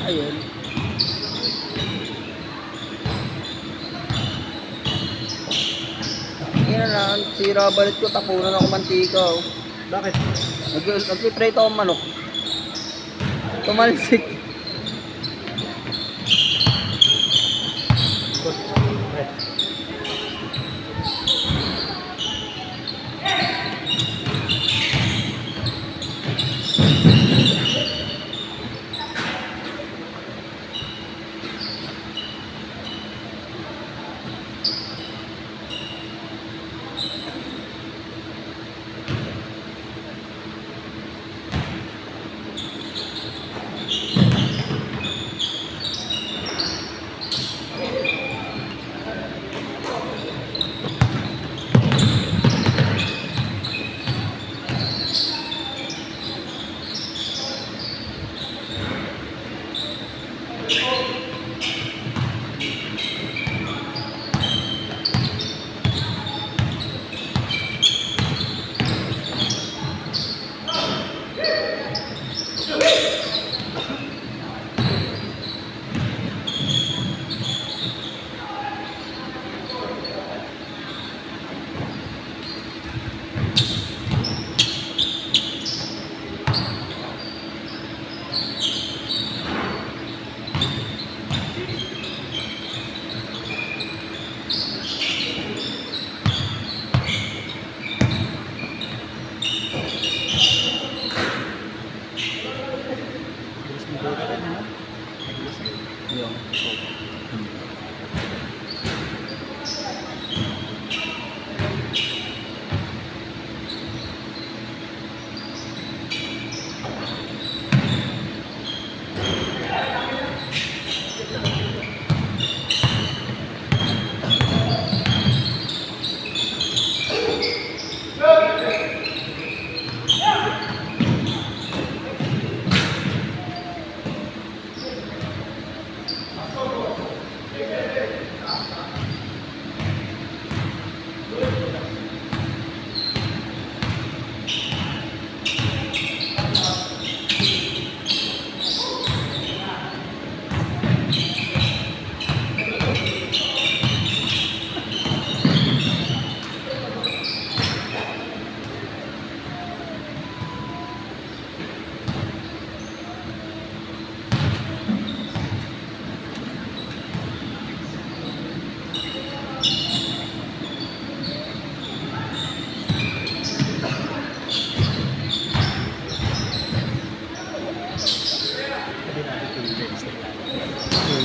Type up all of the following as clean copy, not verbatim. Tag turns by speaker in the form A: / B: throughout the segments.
A: Ayun. Yan na, sira balit ko, tapunan ako mantika. Oh.
B: Bakit?
A: Nagpiprito akong manok. Tumalsik. Yung.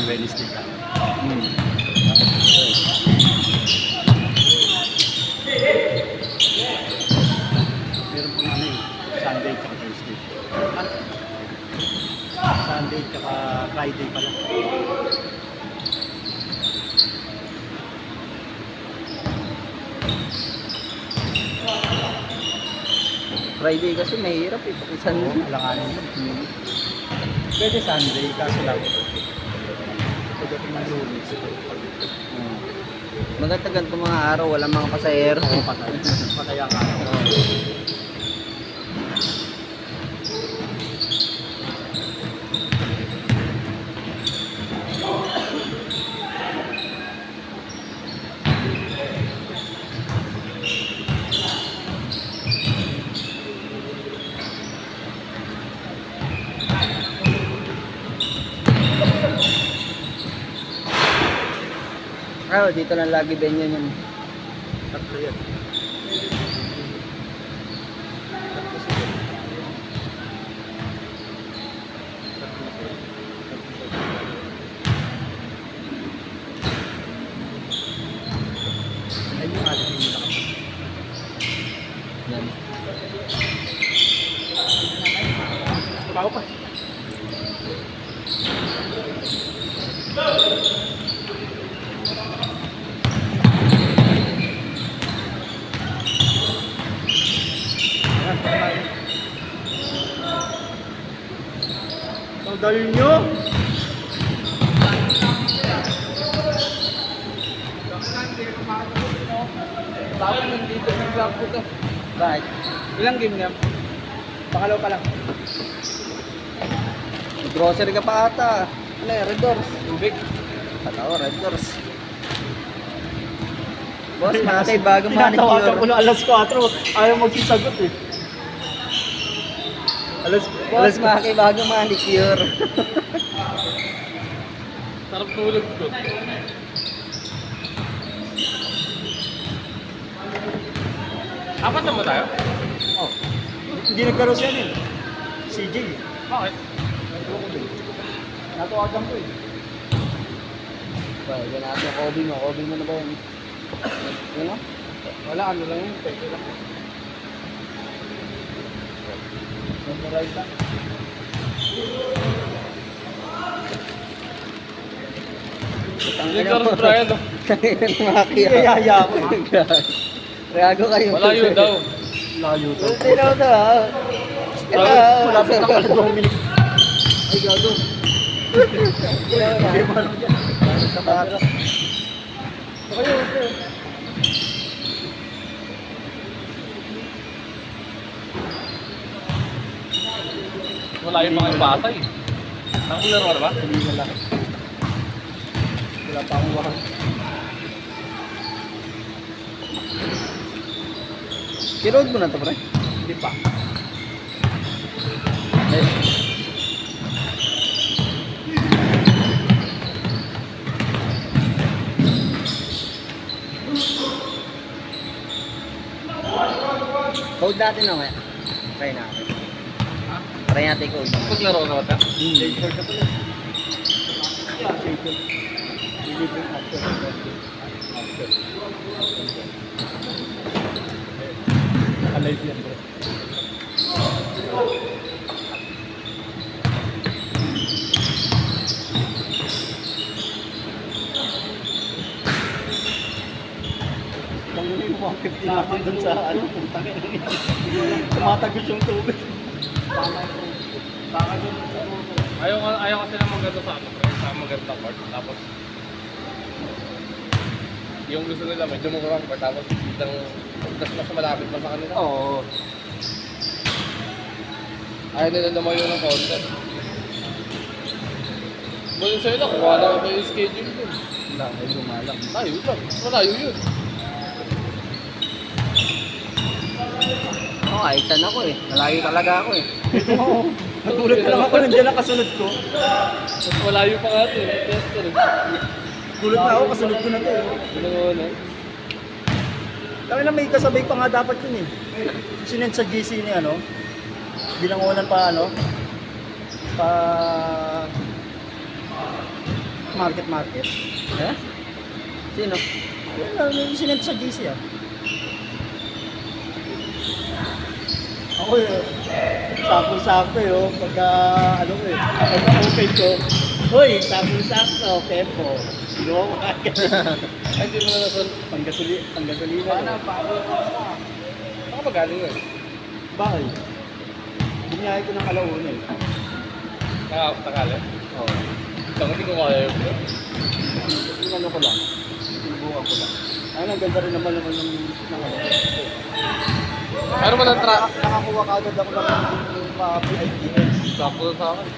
B: Wednesday ka. Meron pong ano Sunday tsaka Thursday. Sunday tsaka Friday pala.
A: Friday kasi mahirap eh. Pakisan mo.
B: Alanganin yun. Pwede Sunday, kaso lang. Pagdating ng Lunes.
A: Magatagan itong mga araw, walang mga pasahero.
B: Patay ang araw.
A: Dito lang lagi venue yun.
B: Tatlo yan. Ayun yung ating yung nakapag.
A: Yan.
B: Trabaho pa. Ang dali nyo!
A: Bakit nandito yung vlog ko to? Bakit? Ilang game niya? Pakalaw pa lang. Grocery ka pa ata. Ano yan, Red Doors?
B: Tubig.
A: Patawa, Red Doors. Boss, mga kay bagong
B: Tinatawagan ko
A: manicure.
B: na alas 4. Ayaw magsisagot eh.
A: Boss, mga kay bagong manicure.
B: Sarap tulog ko. Apat na ba tayo? Oh. Hindi nagkaroon siya eh. CJ. Bakit? Natawagan ko eh.
A: Ba, yan natin yung Kobe mo. Kobe mo na ba yun? Ano?
B: Wala, ano lang yun. Pwede lang. Memorize lang.
A: Tangina
B: Hindi ka
A: mo.
B: rin Brian, no?
A: Tangina ng mga
B: Hindi kayaya ako eh.
A: Reago kayo.
B: Malayo daw. Layo daw.
A: Hindi na ito ha.
B: Malapit na pala 2 minutes. Ay, gago. Hindi mo alam dyan.
A: Sa bata.
B: Kayo, okay. Wala yung mga bata eh. Nakularo ka na ba? Hindi na lang. Wala pa akong wakal.
A: Kirood mo na ito, pre.
B: Hindi pa.
A: Code natin na kaya. Try natin.
B: Ha?
A: Try natin code.
B: Paglaro na ba ito?
A: Hmm.
B: Alive yan bro. Tanggalin mo mga 50 natin dun sa ano, putang ina niya. Tumatagos yung tubig. Baka dun sa tubig. Ayaw kasi na maganda sa ano, sa maganda part. Tapos, yung gusto nila medyo murang part. Tapos, mas malapit pa sa kanila. Oo. Ayaw nila lumayo ng konti. Muli sa'yo lang, kuha lang ako yung schedule dun.
A: Ay, lumalang.
B: Malayo lang. Malayo yun.
A: Oo, aysan ako eh. Malayo talaga ako eh.
B: Oo. Nagulat na lang ako, nandiyan ang kasunod ko. Mas malayo pa nga ito eh. Tester eh. Gulat na ako, kasunod ko na ito eh. Ano? Kami na may kasabay pa nga dapat yun eh. Sinend sa GC ni ano, bilangonan pa ano, pa market.
A: Eh? Sino?
B: Yun, sinend sa GC ah. Ako eh, sakto-sakto eh, oh, pagka, ano ko eh, pagka okay ko, hoy, sakto-sakto, tempo. Ginawa ko agad. Ay, di mo na nasan, panggasolina. Paano? Saan ka ba galing eh? Bakit? Biniyahe ko ng Alauna eh. Takali? Oo. Hindi ko kaya yun. Yung ano ko lang, sinubukan ko lang. Ayun, ang ganda rin naman ng ano. Pero nakakuha ka agad ako ng pa-PITH. Sakto sa akin.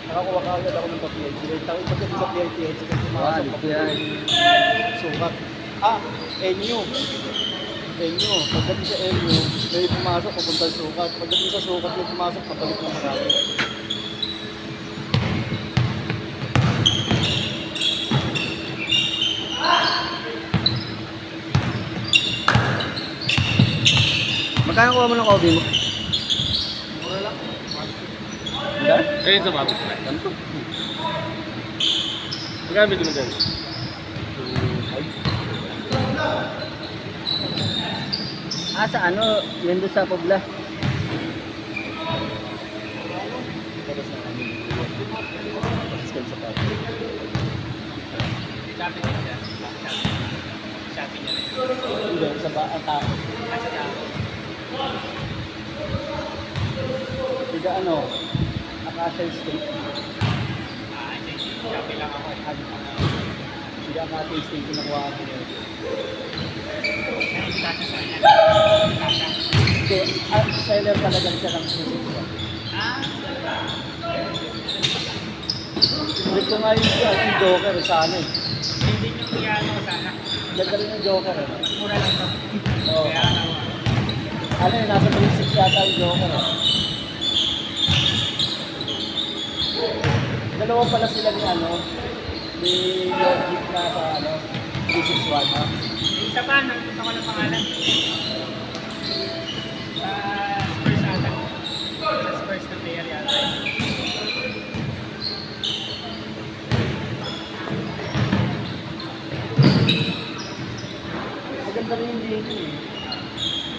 B: Nakakuha ka agad ako ng pa-PITH. Pagdating sa PITH, kasi
A: Balik yan.
B: sukat. NU. Pagdating sa NU, may pumasok, papunta sa sukat. Pagdating sa sukat, may pumasok, pabalik na marami.
A: Magkano kuha mo ng Kobe mo?
B: Mura lang.
A: Hindi?
B: Eh, sa mabit.
A: Ganito.
B: Magkano mo dyan?
A: Sa ano? Yun doon sa Pobla.
B: Para sa amin. Discount sa pati. Shopping niya rin. Hindi, sa ang tao. Tiga ano? Acacia State. Shopping lang ako. Tiga Acacia State, pinakuha ko niya. Seller talaga siya ng music. Balik ko nga yung Joker sana eh.
C: Hindi yung piano ko sana.
B: Ganda rin yung Joker eh.
C: Mas mura lang to.
B: Oo.
C: Kaya ano.
B: Ano yun, nasa 3.6 yata yung Joker eh. Dalawa pala sila ni ano, ni Logic na sa ano, 361 ha.
C: Yung isa pa, nakita ko ng pangalan. Sa Spurs ata. Sa Spurs na player yata.
B: Maganda rin yung game eh.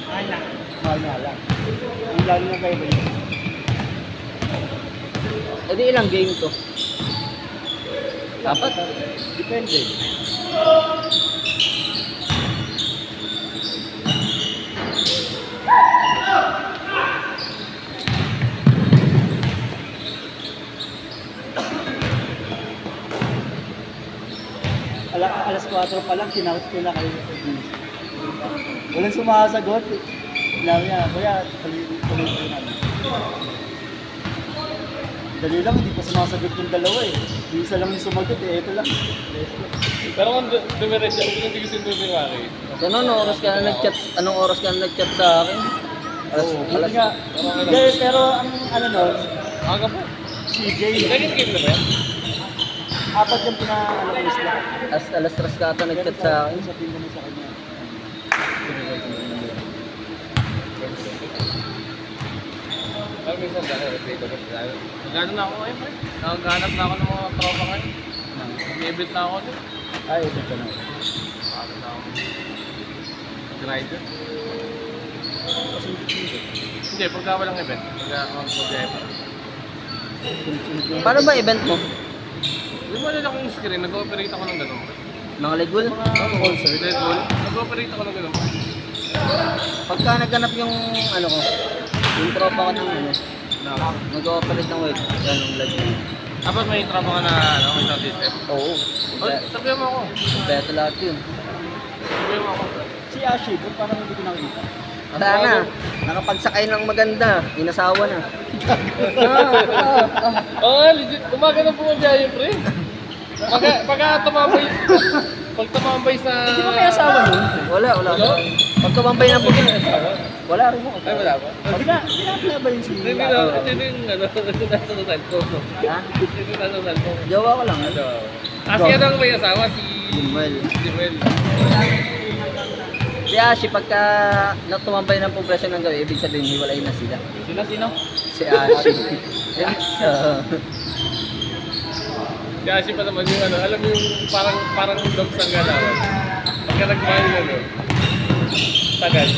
C: Mahal lang.
B: Mahal nga lang. Ang lalo na kayo ba yun?
A: E di ilang game to? Dapat.
B: Depende. Alas 4 pa lang, kinaut ko na kayo. Walang sumasagot. Sinabi niya, kuya, tuloy ko namin. Dali lang, hindi pa sumasagot yung dalawa eh. Yung isa lang yung sumagot eh, ito lang.
D: Pero kung dumiretso, kung hindi ko sinunod ni Maki.
A: So, anong oras ka na nag-chat? Anong oras ka na nag-chat sa akin?
B: Oo, buti nga. Hindi, pero ang ano nun,
D: Aga po.
B: CJ,
D: Ganyan game na ba yan?
B: apat yung pina-ano ko sila.
A: Alas 3 ka ata nag-chat sa akin.
B: Sabihin ko mo sa kanya.
D: Pero minsan dahil replay ko ba? Nagano na ako ngayon, pre. Nakaganap na ako ng mga tropa ngayon. Nag-event na ako din.
B: Ay, ito ka na.
D: Ano na ako. Grinder. Hindi, pagka walang event. Pagka mag-event.
A: Paano ba event mo?
D: Hindi mo nila kung screen, nag-ooperate ako ng gano'n.
A: Mga ligul?
D: With Red Bull, nag-ooperate ako ng gano'n.
A: Pagka nagganap yung ano ko, yung tropa ko ng ano, mag-ooperate ng web, ganong ligul.
D: Tapos may tropa ka na ano, may sound system.
A: Oo.
D: Oh, sabihan mo ako.
A: Beto lahat yun.
D: Sabihan mo ako.
B: Si Ashi, kung parang hindi ko nakikita.
A: Wala na. Nakapagsakay ng maganda. Inasawa na.
D: Oo, legit. Umaga na pumadya yun, pre. Pagka tumambay, pag tumambay sa...
B: Hindi ba may asawa nun?
A: Wala. Pag tumambay na po. Wala rin mo.
D: Ay, wala ba?
B: Pinapila ba yun si
D: Hindi na, ito yung ano, nasa nunal ko.
A: Ha?
D: Ito yung nasa nunal ko.
A: Jowa ko lang.
D: Ano? Kasi ano ang may asawa, si...
A: Jimwell.
D: Jimwell.
A: Si Ashi, pagka tumambay ng progression ng gabi, ibig sabihin, hiwalay na sila.
B: Sino?
A: Si Ashi. Oo.
D: Si Ashi pa naman yung ano, alam mo yung parang dogs ang galawan. Pagka nagmahal ano, tagal.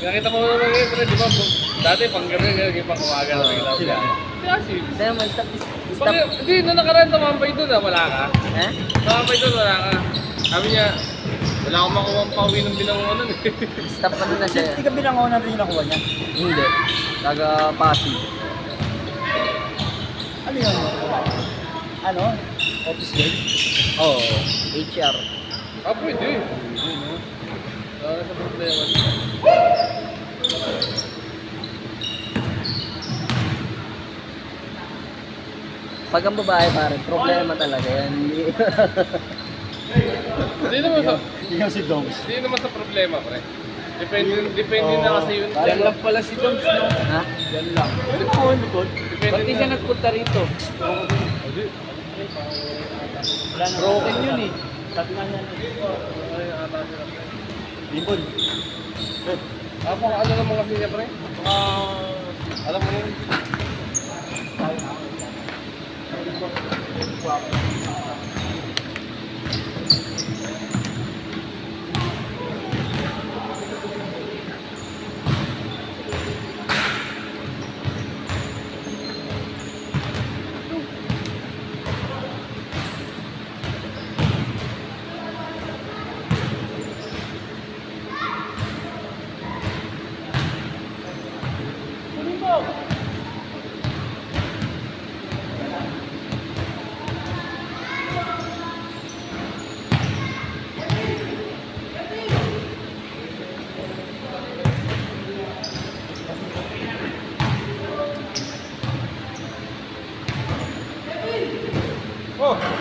D: Nakita mo naman ngayon, pre, di ba? Dati pang gabi, ngayon pang umaga na bigla.
B: Sila.
D: Si Ashi.
A: Pero may stop.
D: Hindi, nung nakaraan tumambay doon wala ka.
A: Eh?
D: Tumambay doon, wala ka. Sabi niya, wala akong makuha ang pauwi ng binangunan eh.
A: Stop ano na siya.
B: Hindi ka binangaw na rin yung nakuha niya.
A: Hindi. Taga Pasig.
B: Ano yun? Ano? Office girl?
A: Oo. HR.
D: Ah, pwede. Sa problema.
A: Pag ang babae pare, problema talaga yan.
D: Hindi naman sa...
B: Ikaw si Doms.
D: Hindi naman sa problema, pre. Depende na kasi yun.
B: Diyan lang pala si Doms, no?
A: Ha?
B: Diyan lang. Ano po, likod?
D: Depende na.
B: nagpunta rito? Broken yun eh. Sabi nga niya. Limbon.
D: Ako, ano naman kasi niya, pre? Alam mo yun.
C: Oh,